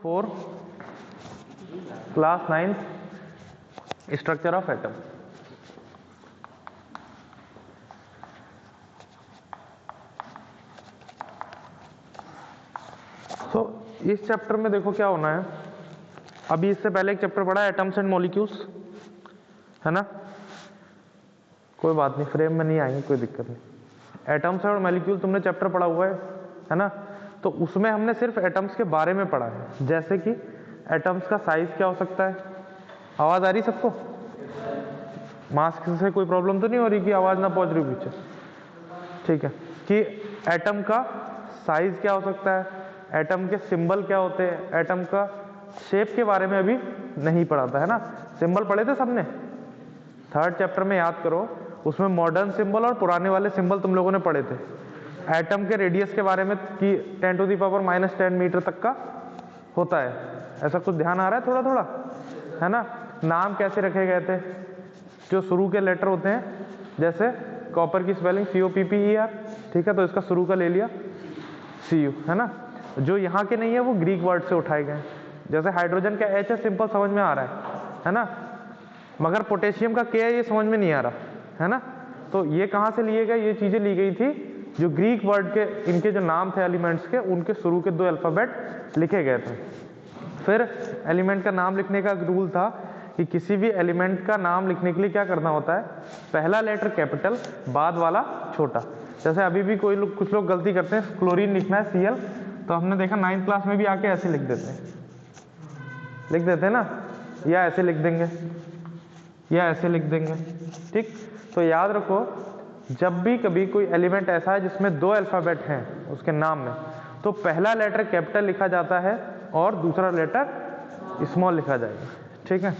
4 class 9 structure of atom. तो इस chapter में देखो क्या होना है, अभी इससे पहले एक चैप्टर पढ़ा है एटम्स एंड मॉलिक्यूल्स, है ना, कोई बात नहीं, फ्रेम में नहीं आएंगे, कोई दिक्कत नहीं। एटम्स और मॉलिक्यूल तुमने चैप्टर पढ़ा हुआ है ना, तो उसमें हमने सिर्फ एटम्स के बारे में पढ़ा है, जैसे कि एटम्स का साइज क्या हो सकता है। आवाज आ रही सबको? मास्क से कोई प्रॉब्लम तो नहीं हो रही कि आवाज ना पहुंच रही पीछे? ठीक है, कि एटम का साइज क्या हो सकता है, एटम के सिंबल क्या होते हैं, एटम का शेप के बारे में अभी नहीं पढ़ा था, है ना। सिंबल पढ़े थे सबने, 3rd चैप्टर में याद करो, उसमें मॉडर्न सिंबल और पुराने वाले सिंबल तुम लोगों ने पढ़े थे। एटम के रेडियस के बारे में कि 10⁻⁻10 मीटर तक का होता है, ऐसा कुछ ध्यान आ रहा है थोड़ा थोड़ा, है ना। नाम कैसे रखे गए थे, जो शुरू के लेटर होते हैं, जैसे कॉपर की स्पेलिंग COPPER, ठीक है, तो इसका शुरू का ले लिया Cu, है ना। जो यहाँ के नहीं है वो ग्रीक वर्ड से उठाए गए, जैसे हाइड्रोजन का H है, सिंपल समझ में आ रहा है ना, मगर पोटेशियम का K है, ये समझ में नहीं आ रहा, है ना। तो ये कहाँ से लिए गए, ये चीजें ली गई थी जो ग्रीक वर्ड के, इनके जो नाम थे एलिमेंट्स के, उनके शुरू के 2 अल्फाबेट लिखे गए थे। फिर एलिमेंट का नाम लिखने का रूल था कि किसी भी एलिमेंट का नाम लिखने के लिए क्या करना होता है, पहला लेटर कैपिटल, बाद वाला छोटा। जैसे अभी भी कुछ लोग गलती करते हैं, क्लोरीन लिखना है Cl, तो हमने देखा 9th क्लास में भी आके ऐसे लिख देते हैं ना, या ऐसे लिख देंगे या ऐसे लिख देंगे, ठीक। तो याद रखो, जब भी कभी कोई एलिमेंट ऐसा है जिसमें 2 अल्फाबेट हैं उसके नाम में, तो पहला लेटर कैपिटल लिखा जाता है और दूसरा लेटर स्मॉल लिखा जाएगा, ठीक है।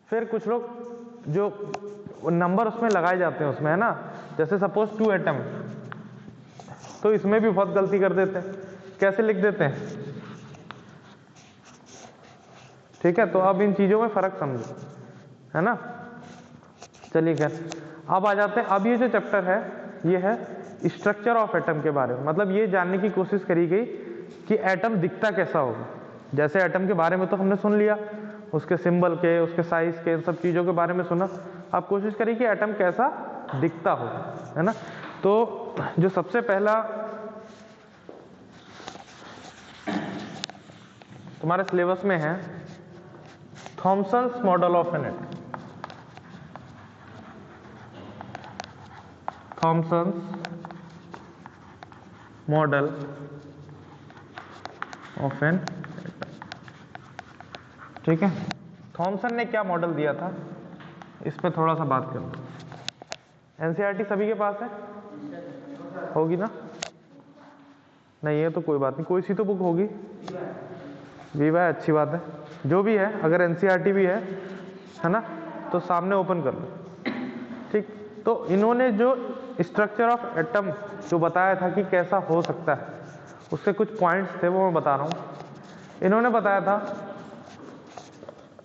फिर कुछ लोग जो नंबर उसमें लगाए जाते हैं उसमें, है ना, जैसे सपोज 2 एटम, तो इसमें भी बहुत गलती कर देते हैं, कैसे लिख देते हैं, ठीक है। तो अब इन चीजों में फर्क समझो, है ना। चलिए खैर, अब आ जाते हैं, अब ये जो चैप्टर है ये है स्ट्रक्चर ऑफ एटम के बारे में, मतलब ये जानने की कोशिश करी गई कि एटम दिखता कैसा होगा। जैसे एटम के बारे में तो हमने सुन लिया, उसके सिंबल के, उसके साइज के, इन सब चीजों के बारे में सुना, अब कोशिश करी कि एटम कैसा दिखता हो, है ना। तो जो सबसे पहला तुम्हारे सिलेबस में है Thomson's model of an atom, Thomson's model of an atom, ठीक है। थॉमसन ने क्या मॉडल दिया था, इस पे थोड़ा सा बात करो। एनसीईआरटी सभी के पास है, होगी ना? नहीं है तो कोई बात नहीं, कोई सी तो बुक होगी। विवा है, अच्छी बात है। जो भी है, अगर एनसीईआरटी भी है ना, तो सामने ओपन कर लो, ठीक। तो इन्होंने जो स्ट्रक्चर ऑफ एटम जो बताया था कि कैसा हो सकता है, उसके कुछ पॉइंट्स थे वो मैं बता रहा हूं। इन्होंने बताया था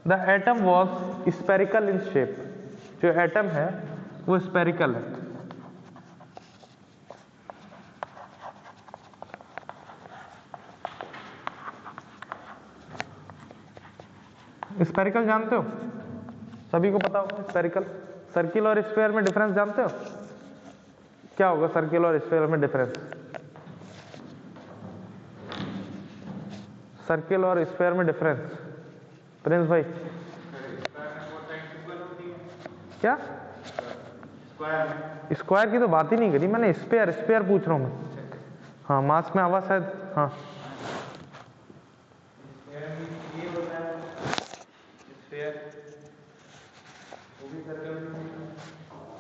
the atom was spherical in shape, जो एटम है वो स्पेरिकल है। स्पेरिकल जानते हो, सभी को पता होगा स्पेरिकल। सर्किल और स्फीयर में डिफरेंस जानते हो, क्या होगा सर्किल और स्फीयर में डिफरेंस? सर्किल और स्फीयर में डिफरेंस, प्रिंस भाई क्या? स्क्वायर की तो बात ही नहीं करी मैंने, स्फीयर स्फीयर पूछ रहा हूं मैं। हाँ, मास में आवाज शायद, हाँ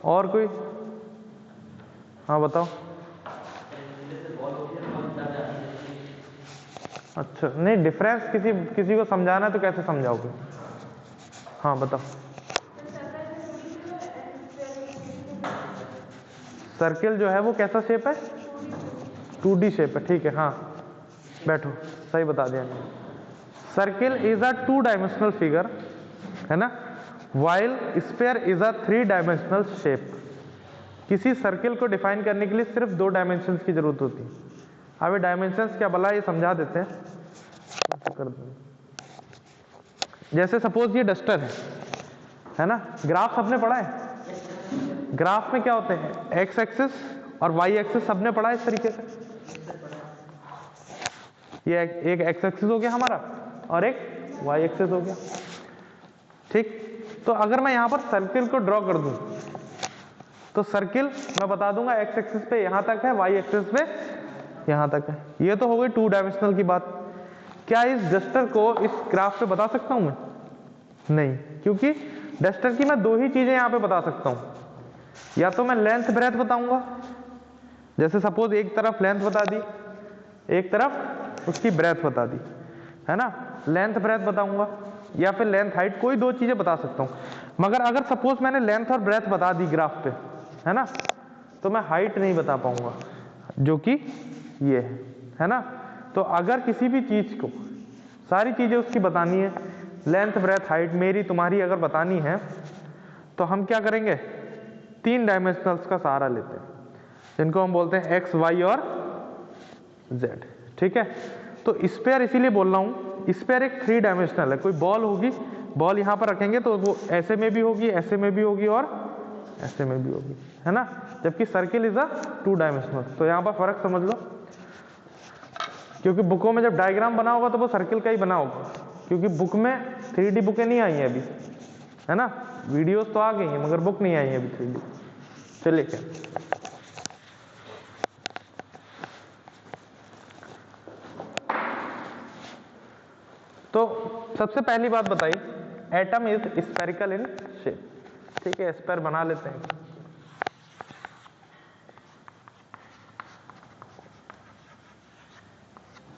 और कोई, हाँ बताओ। अच्छा, नहीं डिफरेंस किसी को समझाना है तो कैसे समझाओगे? हाँ बताओ। सर्किल जो है वो कैसा शेप है? 2D शेप है, ठीक है। हाँ बैठो, सही बता दिया। Circle is a 2 dimensional figure, है ना, while sphere is a 3 dimensional shape. किसी सर्किल को डिफाइन करने के लिए सिर्फ 2 डायमेंशंस की जरूरत होती है, अभी डायमेंशंस क्या भला ये समझा देते हैं, कर दो। जैसे सपोज ये डस्टर है ना, ग्राफ सबने पढ़ा है, ग्राफ में क्या होते हैं, एक्स एक्सिस और वाई एक्सिस सबने पढ़ा है इस तरीके से। ये एक एक्स एक्सिस हो गया हमारा और एक वाई एक्सिस हो गया, ठीक। तो अगर मैं यहां पर सर्किल को ड्रॉ कर दूं तो सर्किल मैं बता दूंगा एक्स एक्सिस पे यहां तक है, वाई एक्सिस पे यहां तक है। ये तो हो गई 2 डायमेंशनल की बात। क्या इस डस्टर को इस ग्राफ पे बता सकता हूं मैं? नहीं, क्योंकि डस्टर की मैं 2 ही चीजें यहां पे बता सकता हूं, या तो मैं लेंथ ब्रेथ बताऊंगा, जैसे सपोज एक तरफ लेंथ बता दी, एक तरफ उसकी ब्रेथ बता दी, है ना, लेंथ ब्रेथ बताऊंगा, या फिर लेंथ हाइट, कोई 2 चीजें बता सकता हूं। मगर अगर सपोज मैंने लेंथ और ब्रेथ बता दी ग्राफ पे, है ना, तो मैं हाइट नहीं बता पाऊंगा, जो कि ये है ना। तो अगर किसी भी चीज को सारी चीजें उसकी बतानी है, लेंथ ब्रेथ हाइट मेरी तुम्हारी अगर बतानी है, तो हम क्या करेंगे, 3 डायमेंशनल्स का सहारा लेते हैं, जिनको हम बोलते हैं एक्स वाई और जेड, ठीक है। तो स्फीयर इसीलिए बोल रहा हूं, स्फीयर एक 3 डायमेंशनल है। कोई बॉल होगी, बॉल यहां पर रखेंगे तो वो ऐसे में भी होगी, ऐसे में भी होगी और ऐसे में भी होगी, है ना, जबकि सर्किल इज अ 2 डायमेंशनल। तो यहां पर फर्क समझ लो, क्योंकि बुकों में जब डायग्राम बना होगा तो वो सर्किल का ही बना होगा, क्योंकि बुक में 3D बुकें नहीं आई हैं अभी, है ना, वीडियोस तो आ गई हैं मगर बुक नहीं आई है अभी 3D। चलिए क्या, तो सबसे पहली बात बताई, atom is spherical in shape, ठीक है, स्फेयर बना लेते हैं।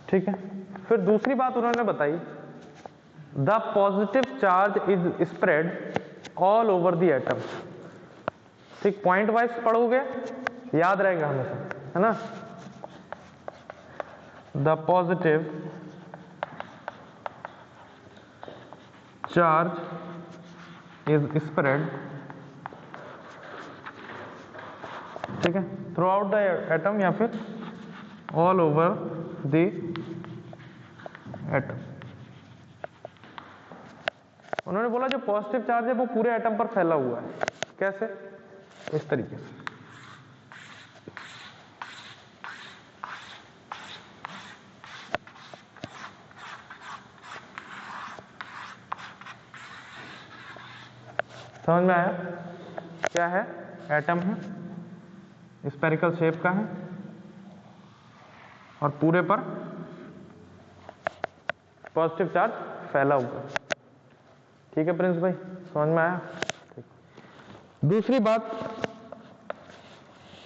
ठीक है, फिर दूसरी बात उन्होंने बताई, the positive charge is spread all over the atom. ठीक, पॉइंट वाइज पढ़ोगे याद रहेगा हमेशा, है ना। The positive charge is spread, ठीक है, थ्रू आउट द एटम या फिर ऑल ओवर द एटम। उन्होंने बोला जो पॉजिटिव चार्ज है वो पूरे एटम पर फैला हुआ है। कैसे? इस तरीके से, समझ में आया? क्या है? एटम है, स्फेरिकल शेप का है और पूरे पर पॉजिटिव चार्ज फैला हुआ है। ठीक है प्रिंस भाई, समझ में आया? दूसरी बात,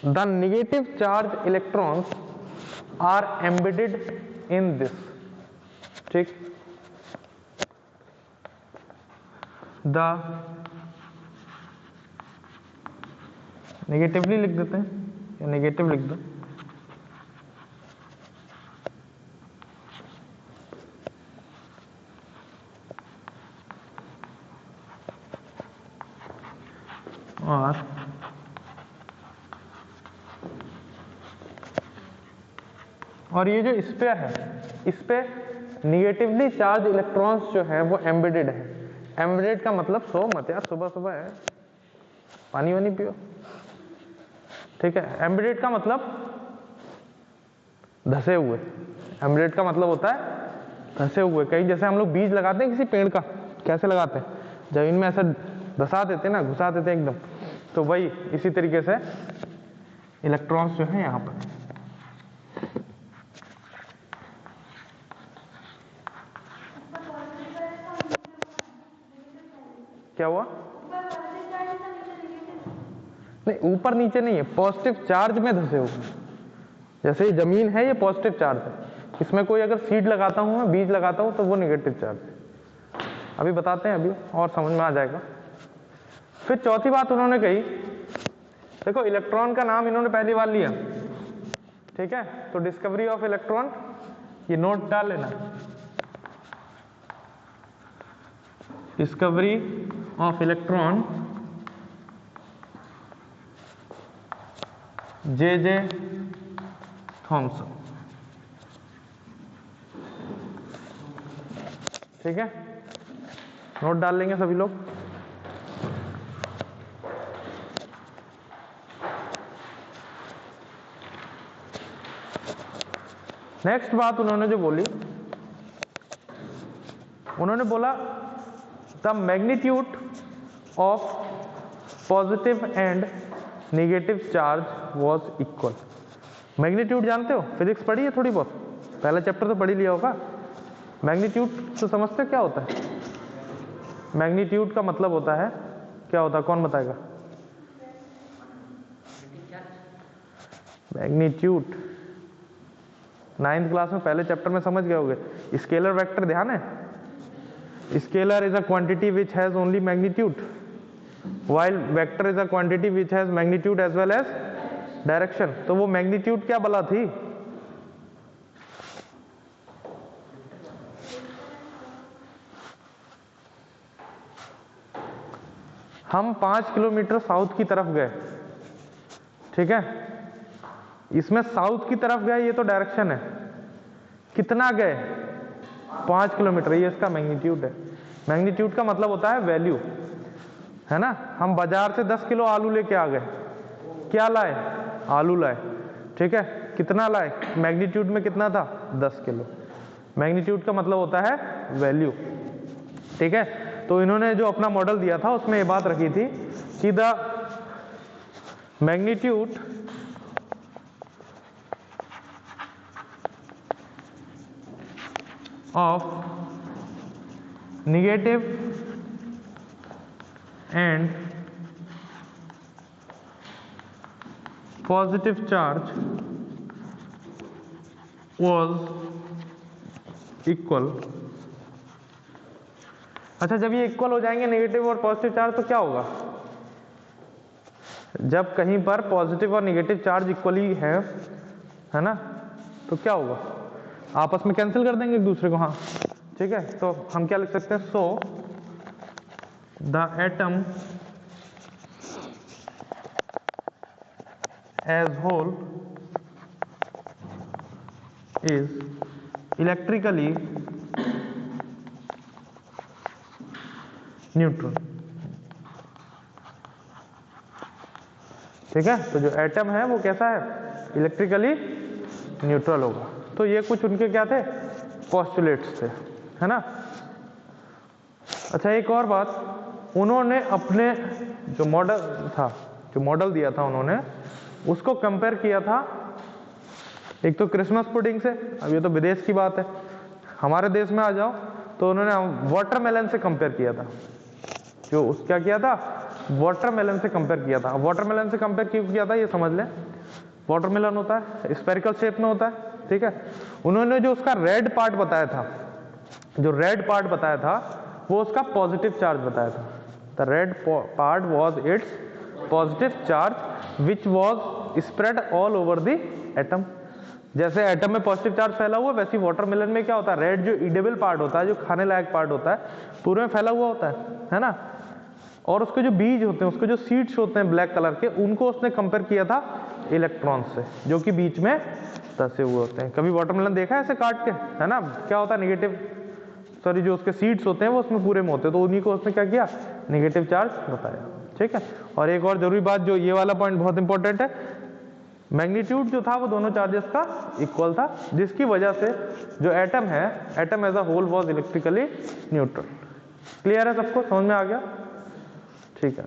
the negative charge electrons are embedded in this. ठीक, द नेगेटिवली लिख देते हैं या नेगेटिव लिख दो, और ये जो स्फीयर है इस पे निगेटिवली चार्ज इलेक्ट्रॉन्स जो है वो एम्बेडेड है। एम्बेडेड का मतलब सो मत यार, सुबह सुबह है, पानी वानी पियो। ठीक है, एम्बेडेड का मतलब धसे हुए। एम्बेडेड का मतलब होता है धसे हुए। कहीं जैसे हम लोग बीज लगाते हैं किसी पेड़ का, कैसे लगाते हैं? जमीन में ऐसा धसा देते हैं ना, घुसा देते हैं एकदम, तो वही इसी तरीके से इलेक्ट्रॉन्स जो है यहाँ पर। क्या हुआ? नहीं, ऊपर नीचे नहीं है, पॉजिटिव चार्ज में धसे हुए। जैसे ये जमीन है, ये पॉजिटिव चार्ज है, इसमें कोई अगर सीड लगाता हूं मैं, बीज लगाता हूं, तो वो नेगेटिव चार्ज है। अभी बताते हैं, अभी और समझ में आ जाएगा। फिर चौथी बात उन्होंने कही, देखो इलेक्ट्रॉन का नाम इन्होंने पहली बार लिया, ठीक है, तो डिस्कवरी ऑफ इलेक्ट्रॉन, ये नोट डाल लेना, discovery of electron J Thomson. ठीक है, नोट डाल लेंगे सभी लोग। नेक्स्ट बात उन्होंने जो बोली, उन्होंने बोला the magnitude of positive and negative charge was equal. Magnitude जानते हो, फिजिक्स पढ़ी है थोड़ी बहुत, पहला चैप्टर तो पढ़ ही लिया होगा। मैग्नीट्यूड तो समझते हो क्या होता है? मैग्नीट्यूड का मतलब होता है, क्या होता है, कौन बताएगा? मैग्नीट्यूड 9th क्लास में पहले चैप्टर में समझ गए होगे। स्केलर वेक्टर ध्यान है? Scalar is a quantity which has only magnitude, while vector is a quantity which has magnitude as well as direction। तो वो मैग्नीट्यूड क्या बला थी? हम 5 किलोमीटर साउथ की तरफ गए, ठीक है, इसमें साउथ की तरफ गए, ये तो डायरेक्शन है। कितना गए? 5 किलोमीटर, ये इसका मैग्नीट्यूड है। मैग्नीट्यूड का मतलब होता है वैल्यू, है ना। हम बाजार से 10 किलो आलू लेके आ गए, क्या लाए? आलू लाए, ठीक है। कितना लाए? मैग्नीट्यूड में कितना था? 10 किलो। मैग्नीट्यूड का मतलब होता है वैल्यू, ठीक है। तो इन्होंने जो अपना मॉडल दिया था उसमें ये बात रखी थी कि the magnitude of negative and positive charge was equal। अच्छा, जब ये इक्वल हो जाएंगे नेगेटिव और पॉजिटिव चार्ज, तो क्या होगा? जब कहीं पर पॉजिटिव और नेगेटिव चार्ज इक्वली है ना, तो क्या होगा? आपस में कैंसिल कर देंगे एक दूसरे को, हाँ, ठीक है। तो हम क्या लिख सकते हैं? सो the atom as whole is electrically neutral। ठीक है, तो जो एटम है वो कैसा है? इलेक्ट्रिकली न्यूट्रल होगा। तो ये कुछ उनके क्या थे? पोस्टुलेट्स थे, है ना। अच्छा, एक और बात, उन्होंने अपने जो मॉडल था, जो मॉडल दिया था उन्होंने, उसको कंपेयर किया था एक तो क्रिसमस पुडिंग से। अब ये तो विदेश की बात है, हमारे देश में आ जाओ तो उन्होंने वाटरमेलन से कंपेयर किया था। जो उस क्या किया था? वाटरमेलन से कंपेयर किया था। वाटरमेलन से कंपेयर क्यों किया था ये समझ लें। वाटरमेलन होता है स्फेरिकल शेप में होता है, ठीक है। उन्होंने जो उसका रेड पार्ट बताया था, जो रेड पार्ट बताया था वो उसका पॉजिटिव चार्ज बताया था। The red part was it's positive charge which was spread all over the atom. जैसे एटम में पॉजिटिव चार्ज फैला हुआ, वैसे वाटरमेलन में क्या होता है? रेड जो ईडेबल पार्ट होता है, जो खाने लायक पार्ट होता है, पूरे में फैला हुआ होता है ना। और उसके जो बीज होते हैं, उसके जो सीड्स होते हैं ब्लैक कलर के, उनको उसने कंपेयर किया था इलेक्ट्रॉन से, जो कि बीच में धसे हुए होते हैं। कभी वाटरमेलन देखा है ऐसे काट के, है ना? क्या होता है? नेगेटिव, सॉरी, जो उसके सीड्स होते हैं वो उसमें पूरे में होते हैं, तो उन्हीं को उसने क्या किया? नेगेटिव चार्ज बताया, ठीक है। और एक और जरूरी बात, जो ये वाला पॉइंट बहुत इंपॉर्टेंट है, मैग्नीट्यूड जो था वो दोनों चार्जेस का इक्वल था, जिसकी वजह से जो एटम है, atom as a whole was electrically neutral. Clear है सबको? समझ में आ गया? ठीक है।